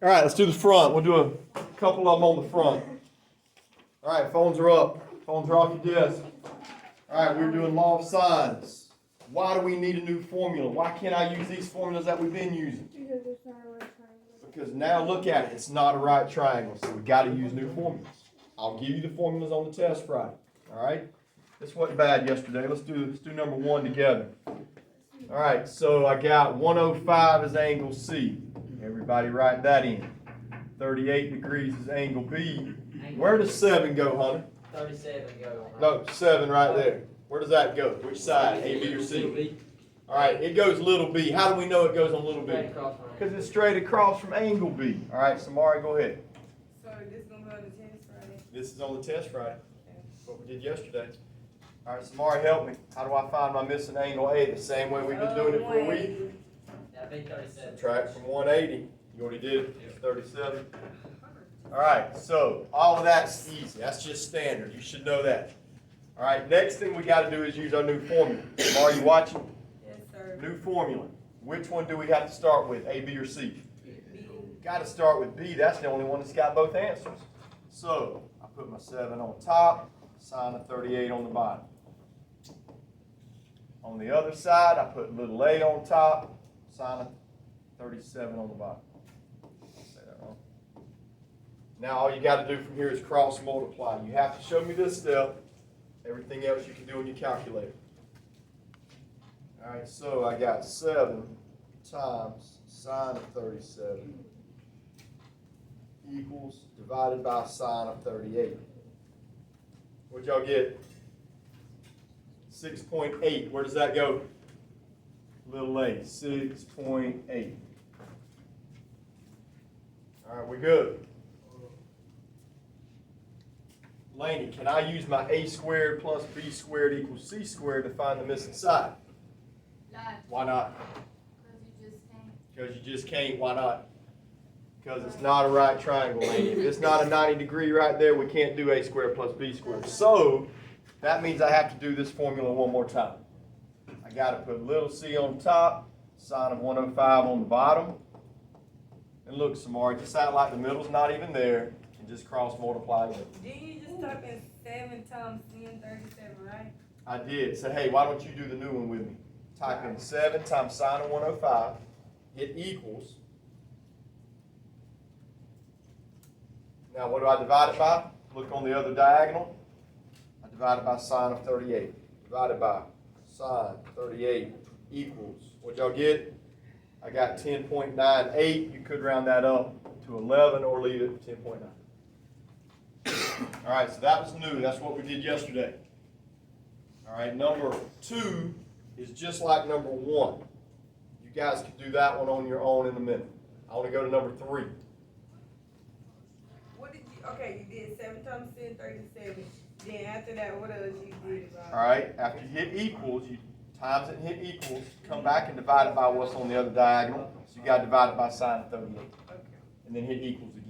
All right, let's do the front. We'll do a couple of them on the front. All right, phones are up. Phones are off your desk. All right, we're doing law of sines. Why do we need a new formula? Why can't I use these formulas that we've been using? Because it's not a right triangle. Because now look at it. It's not a right triangle, so we've got to use new formulas. I'll give you the formulas on the test Friday. All right? This wasn't bad yesterday. Let's do number one together. All right, so I got 105 is angle C. Everybody write that in. 38 degrees is angle B. Where does 7 go, Hunter? 37 go. No, 7 right there. Where does that go? Which side? A, B, or C? All right, it goes little b. How do we know it goes on little b? Because it's straight across from angle B. All right, Samari, go ahead. So this is going to go on the test Friday? This is on the test Friday. What we did yesterday. All right, Samari, help me. How do I find my missing angle A? The same way we've been doing it for a week. I think 37. Subtract from 180. You already did it. It's 37. All right, so all of that's easy. That's just standard. You should know that. All right, next thing we got to do is use our new formula. Are you watching? Yes, sir. New formula. Which one do we have to start with, A, B, or C? B. Got to start with B. That's the only one that's got both answers. So I put my 7 on top, sine of 38 on the bottom. On the other side, I put little a on top, sine of 37 on the bottom. Say that wrong. Now all you got to do from here is cross multiply. You have to show me this step. Everything else you can do on your calculator. All right, so I got 7 times sine of 37 equals divided by sine of 38. What'd y'all get? 6.8. Where does that go? Little a, 6.8. All right, we're good. Laney, can I use my a squared plus b squared equals c squared to find the missing side? No. Why not? Because you just can't. Because you just can't. Why not? Because it's not a right triangle, Laney. If it's not a 90 degree right there, we can't do a squared plus b squared. So that means I have to do this formula one more time. I got to put little c on top, sine of 105 on the bottom. And look, Samari, just act like the middle's not even there, and just cross multiply again. Didn't you just type in 7 times sin 37, right? I did. So hey, why don't you do the new one with me? Type in 7 times sine of 105. It equals. Now what do I divide it by? Look on the other diagonal. I divide it by sine of 38. Divided by sine 38 equals. What y'all get? I got 10.98. You could round that up to 11 or leave it at 10.9. All right, so that was new. That's what we did yesterday. All right, number 2 is just like number 1. You guys can do that one on your own in a minute. I want to go to number 3. What did you, okay, you did 7 times sin 37. Then after that, what else you did? All right, after you hit equals, you times it and hit equals, come back and divide it by what's on the other diagonal. So you got to divide it by sine of 38. Okay. And then hit equals again.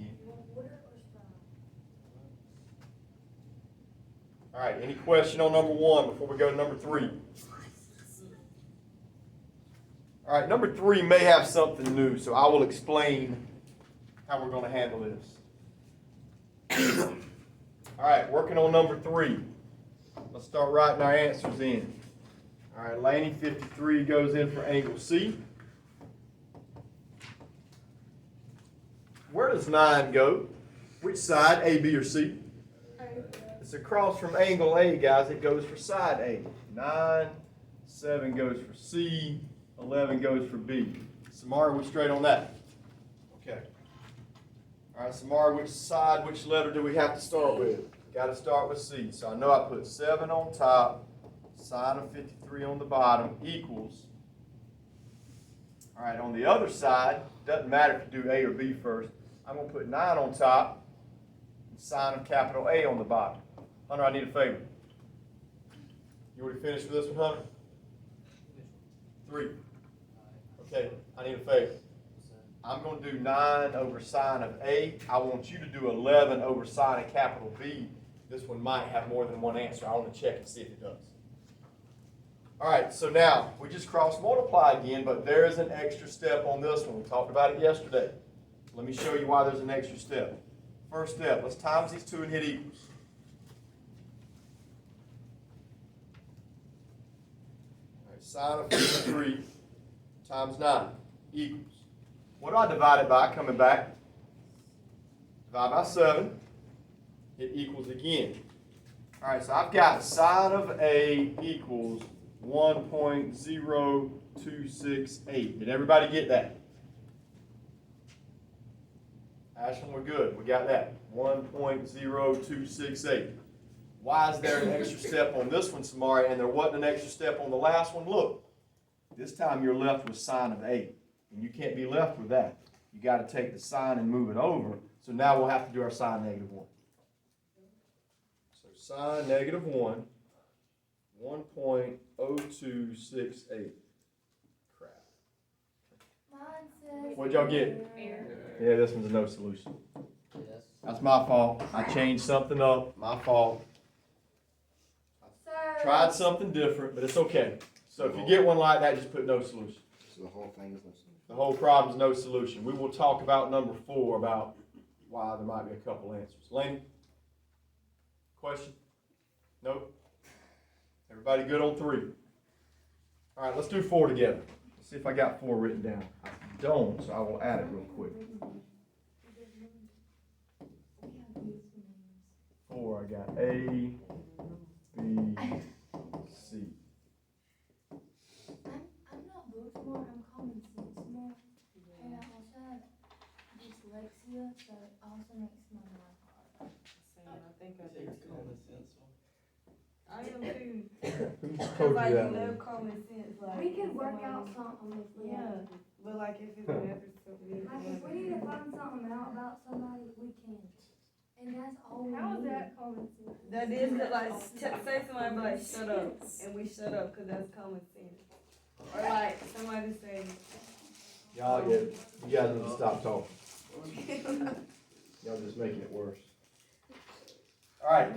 All right, any question on number 1 before we go to number 3? All right, number 3 may have something new, so I will explain how we're going to handle this. All right, working on number 3. Let's start writing our answers in. All right, Laney, 53 goes in for angle C. Where does 9 go? Which side, A, B, or C? It's across from angle A, guys. It goes for side A. 9, 7 goes for C, 11 goes for B. Samara, we're straight on that. Okay. All right, Samara, which side, which letter do we have to start with? Got to start with C. So I know I put 7 on top, sine of 53 on the bottom equals. All right, on the other side, doesn't matter if you do A or B first. I'm going to put 9 on top and sine of capital A on the bottom. Hunter, I need a favor. You already finished with this one, Hunter? 3. Okay, I need a favor. I'm going to do 9 over sine of A. I want you to do 11 over sine of capital B. This one might have more than one answer. I want to check and see if it does. All right, so now we just cross multiply again, but there is an extra step on this one. We talked about it yesterday. Let me show you why there's an extra step. First step, let's times these two and hit equals. All right, sine of 53 times 9 equals. What do I divide it by coming back? Divide by 7. It equals again. All right, so I've got sine of A equals 1.0268. Did everybody get that? Ashland, we're good. We got that. 1.0268. Why is there an extra step on this one, Samari, and there wasn't an extra step on the last one? Look, this time you're left with sine of A, and you can't be left with that. You got to take the sine and move it over. So now we'll have to do our sine negative 1. So sine negative 1, 1.0268. Crap. What'd y'all get? Yeah, this one's a no solution. Yes. That's my fault. I changed something up. My fault. Tried something different, but it's okay. So if you get one like that, just put no solution. So the whole thing is no solution. The whole problem's no solution. We will talk about number 4, about why there might be a couple answers. Lane? Question? Nope. Everybody good on 3? All right, let's do 4 together. Let's see if I got 4 written down. I don't, so I will add it real quick. 4, I got A, B, C. I'm not book smart, I'm common sense smart. And I also have dyslexia, so it also makes my math hard. I think I do too. Common sense one. I am too. Who Cause told like you you that? love common sense, like. We could work somebody- out something if we Yeah, have to. but like if it's never something. Like if we need to find something out about somebody, we can. And that's all we How is need. that common sense? That is to like, say somebody be like, shut up, and we shut up, cause that's common sense. Or like, somebody say. Y'all get, you guys need to stop talking. Y'all just making it worse. All right,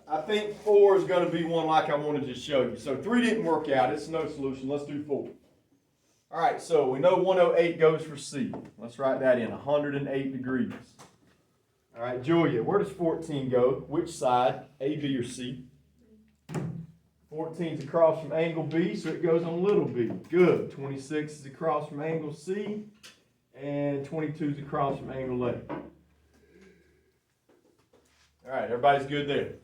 I think 4 is going to be one like I wanted to show you. So 3 didn't work out. It's no solution. Let's do 4. All right, so we know 108 goes for C. Let's write that in, 108 degrees. All right, Julia, where does 14 go? Which side, A, B, or C? 14 is across from angle B, so it goes on little b. Good. 26 is across from angle C, and 22 is across from angle A. All right, everybody's good there.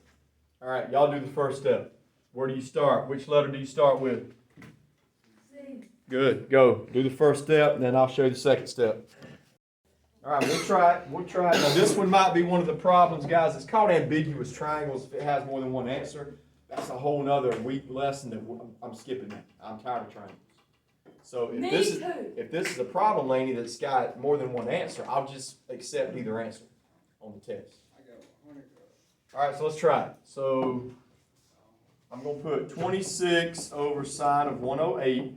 All right, y'all do the first step. Where do you start? Which letter do you start with? See, Good. Go. Do the first step, and then I'll show you the second step. All right, we'll try it. We'll try it. Now, this one might be one of the problems, guys. It's called ambiguous triangles if it has more than one answer. That's a whole nother week lesson that I'm skipping that. I'm tired of triangles. So if this is a problem, Laney, that's got more than one answer, I'll just accept either answer on the test. All right, so let's try it. So I'm going to put 26 over sine of 108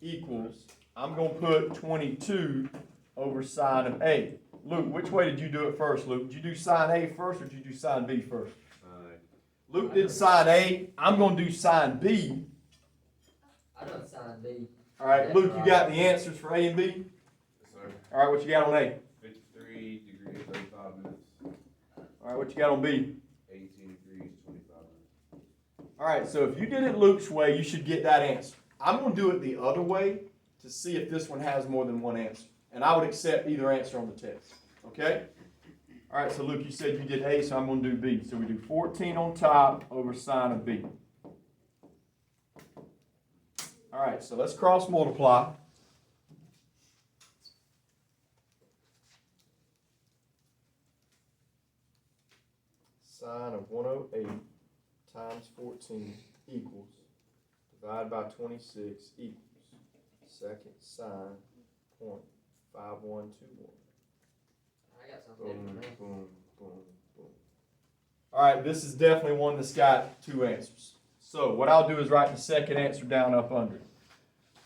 equals, I'm going to put 22 over sine of A. Luke, which way did you do it first, Luke? Did you do sine A first, or did you do sine B first? Luke did sine A. I'm going to do sine B. I done sine B. All right, Luke, you got the answers for A and B? Yes, sir. All right, what you got on A? 53 degrees, 35 minutes. All right, what you got on B? 18 degrees, 25 minutes. All right, so if you did it Luke's way, you should get that answer. I'm going to do it the other way to see if this one has more than one answer. And I would accept either answer on the test. Okay? All right, so Luke, you said you did A, so I'm going to do B. So we do 14 on top over sine of B. All right, so let's cross multiply. Sine of 108 times 14 equals, divided by 26 equals, second sine, 0.5121. I got something Boom, different. boom, boom, boom. All right, this is definitely one that's got two answers. So what I'll do is write the second answer down up under it.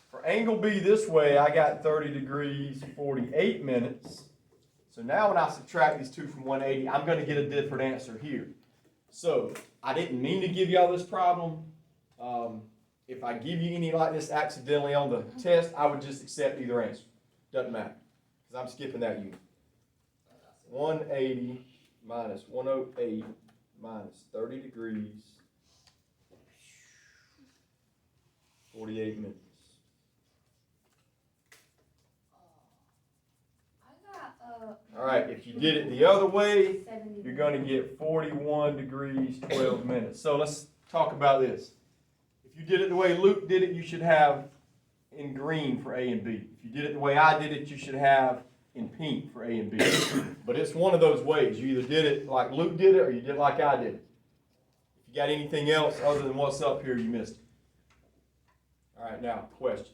For angle B this way, I got 30 degrees, 48 minutes. So now when I subtract these two from 180, I'm going to get a different answer here. So I didn't mean to give y'all this problem. If I give you any like this accidentally on the test, I would just accept either answer. Doesn't matter. because I'm skipping that unit. 180 minus 108 minus 30 degrees, 48 minutes. I got, All right, if you did it the other way, 70. you're going to get 41 degrees, 12 minutes. So let's talk about this. If you did it the way Luke did it, you should have in green for A and B. If you did it the way I did it, you should have in pink for A and B. But it's one of those ways. You either did it like Luke did it or you did it like I did it. If you got anything else other than what's up here, you missed it. All right, now, question.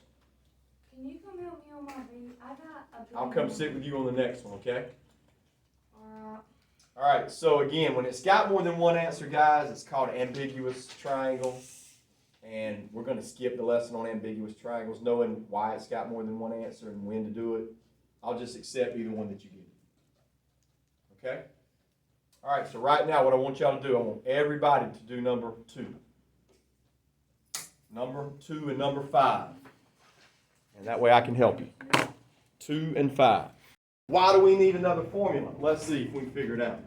Can you come help me on my B? I got a B. I'll come sit with you on the next one, okay? Alright. All right, so again, when it's got more than one answer, guys, it's called ambiguous triangle. And we're going to skip the lesson on ambiguous triangles, knowing why it's got more than one answer and when to do it. I'll just accept either one that you get. Okay? All right, so right now what I want y'all to do, I want everybody to do number 2. Number 2 and number 5. And that way I can help you. 2 and 5. Why do we need another formula? Let's see if we can figure it out.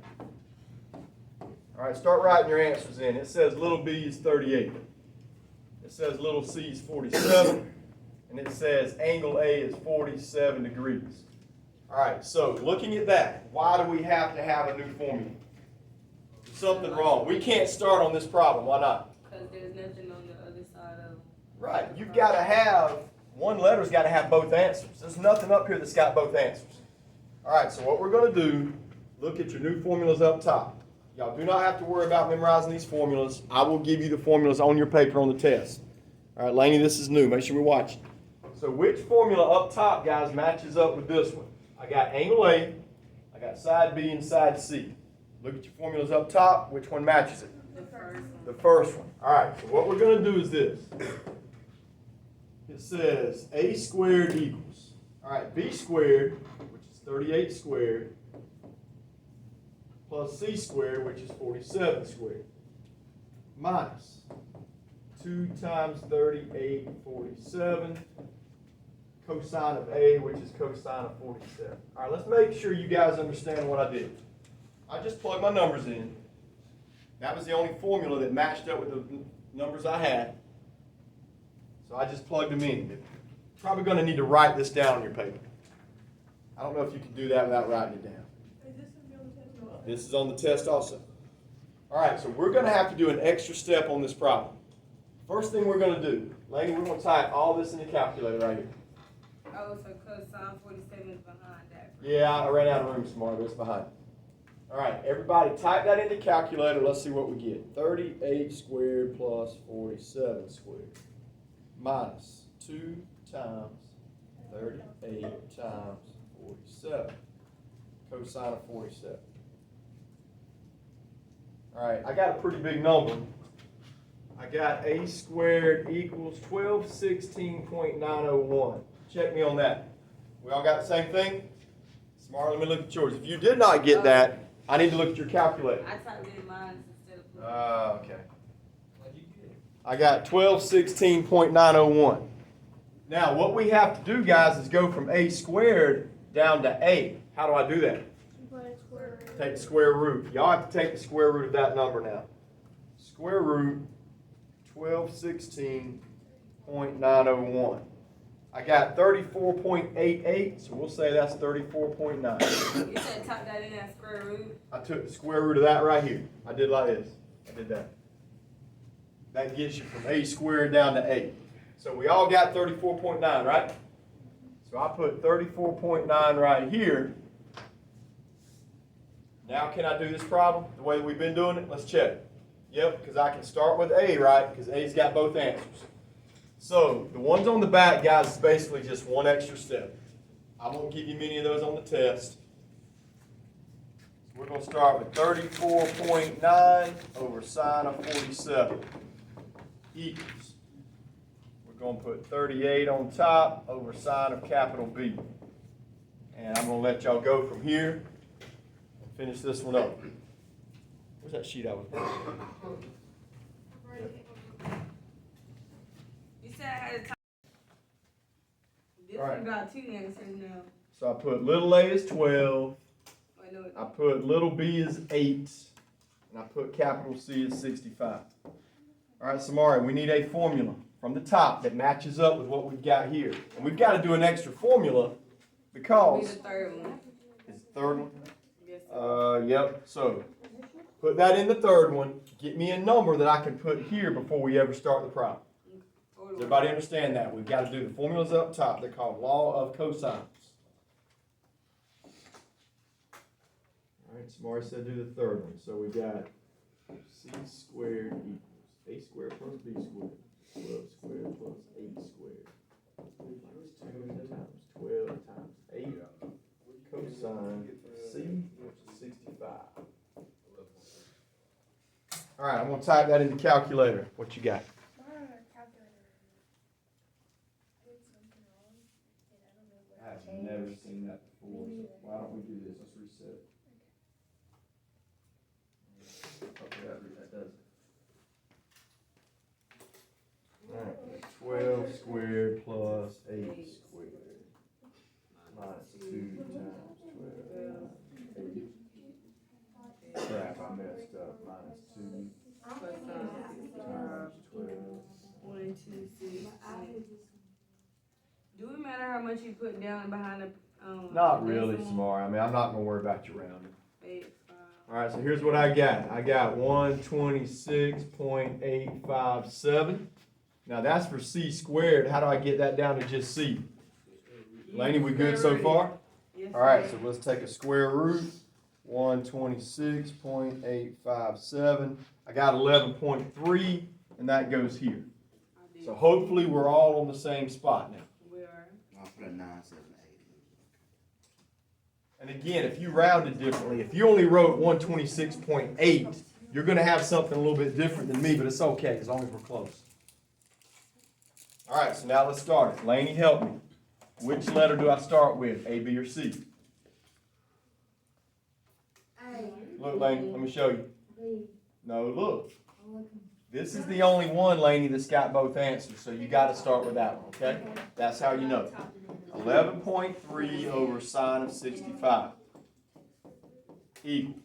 All right, start writing your answers in. It says little b is 38. It says little c is 47. And it says angle A is 47 degrees. All right, so looking at that, why do we have to have a new formula? There's something wrong. We can't start on this problem. Why not? Because there's nothing on the other side of. Right, you've got to have, one letter's got to have both answers. There's nothing up here that's got both answers. All right, so what we're going to do, look at your new formulas up top. Y'all do not have to worry about memorizing these formulas. I will give you the formulas on your paper on the test. All right, Laney, this is new. Make sure we're watching. So which formula up top, guys, matches up with this one? I got angle A, I got side B and side C. Look at your formulas up top. Which one matches it? The first one. The first one. All right, so what we're going to do is this. It says A squared equals, all right, B squared, which is 38 squared, plus C squared, which is 47 squared, minus 2 times 38, 47, cosine of A, which is cosine of 47. All right, let's make sure you guys understand what I did. I just plugged my numbers in. That was the only formula that matched up with the numbers I had. So I just plugged them in. Probably going to need to write this down on your paper. I don't know if you can do that without writing it down. This is on the test also. All right, so we're going to have to do an extra step on this problem. First thing we're going to do, Lady, we're going to type all this in the calculator right here. Oh, so cosine 47 is behind that. Yeah, I ran out of room tomorrow, but it's behind. All right, everybody type that in the calculator. Let's see what we get. 38 squared plus 47 squared minus 2 times 38 times 47. Cosine of 47. All right, I got a pretty big number. I got A squared equals 1216.901. Check me on that. We all got the same thing? Smart, let me look at yours. If you did not get that, I need to look at your calculator. I typed in mine instead of. Okay. What'd you get? I got 1216.901. Now, what we have to do, guys, is go from A squared down to A. How do I do that? Take the square root. Y'all have to take the square root of that number now. Square root 1216.901. I got 34.88, so we'll say that's 34.9. You said type that in as square root. I took the square root of that right here. I did like this. I did that. That gets you from A squared down to A. So we all got 34.9, right? So I put 34.9 right here. Now can I do this problem the way we've been doing it? Let's check. Yep, because I can start with A, right? Because A's got both answers. So the ones on the back, guys, is basically just one extra step. I won't give you many of those on the test. So we're going to start with 34.9 over sine of 47 equals. We're going to put 38 on top over sine of capital B. And I'm going to let y'all go from here and finish this one up. Where's that sheet I was working on? You said I had to type. This All right. one got 2 answers now. So I put little a is 12, Wait, no, I put little b is 8, and I put capital C is 65. All right, Samari, we need a formula from the top that matches up with what we've got here. And we've got to do an extra formula be because, the third one. is the third one? Yes, sir. Yep, so put that in the third one. Get me a number that I can put here before we ever start the problem. Does everybody understand that? We've got to do the formulas up top. They're called law of cosines. All right, Samari said do the third one. So we got c squared equals a squared plus b squared. 12 squared plus 8 squared. Minus 2 times 12 times 8 cosine C, which is 65. All right, I'm going to type that in the calculator. What you got? I've never seen that before. So why don't we do this? Let's reset it. Okay, that does it. Alright, 12 squared plus 8 squared minus 2 times 12 8. Crap, I messed up. Minus 2 times 12. 1, 2, 6, 10. Do it matter how much you put down behind the Not really, decimal? Samara. I mean, I'm not going to worry about you rounding. 8, 5. Alright, so here's what I got. I got 126.857. Now that's for c squared. How do I get that down to just c? Laney, we good so far? Yes, Alright, sir. so let's take a square root. 126.857. I got 11.3, and that goes here. I did. So hopefully we're all on the same spot now. We are. I'll put a 978. And again, if you rounded differently, if you only wrote 126.8, you're going to have something a little bit different than me, but it's okay as long as we're close. All right, so now let's start it. Laney, help me. Which letter do I start with, A, B, or C? Look, Laney, let me show you. No, look. This is the only one, Laney, that's got both answers, so you got to start with that one, okay? That's how you know. 11.3 over sine of 65 equals.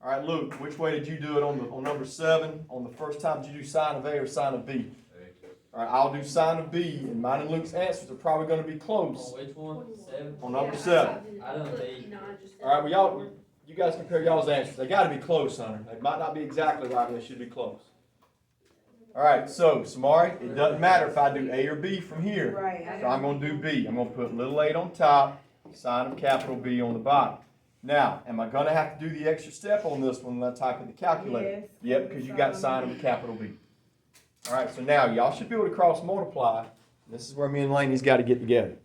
All right, Luke, which way did you do it on number 7? On the first time, did you do sine of A or sine of B? All right, I'll do sine of B, and mine and Luke's answers are probably going to be close On which one? 7? on number 7. I done B. All right, well, you guys compare y'all's answers. They got to be close, Hunter. They might not be exactly right, but they should be close. All right, so, Samari, it doesn't matter if I do A or B from here. Right. So I'm going to do B. I'm going to put little 8 on top, sine of capital B on the bottom. Now, am I going to have to do the extra step on this one when I type in the calculator? Yes. Yep, because you got sine of a capital B. All right, so now y'all should be able to cross multiply. This is where me and Laney's got to get together.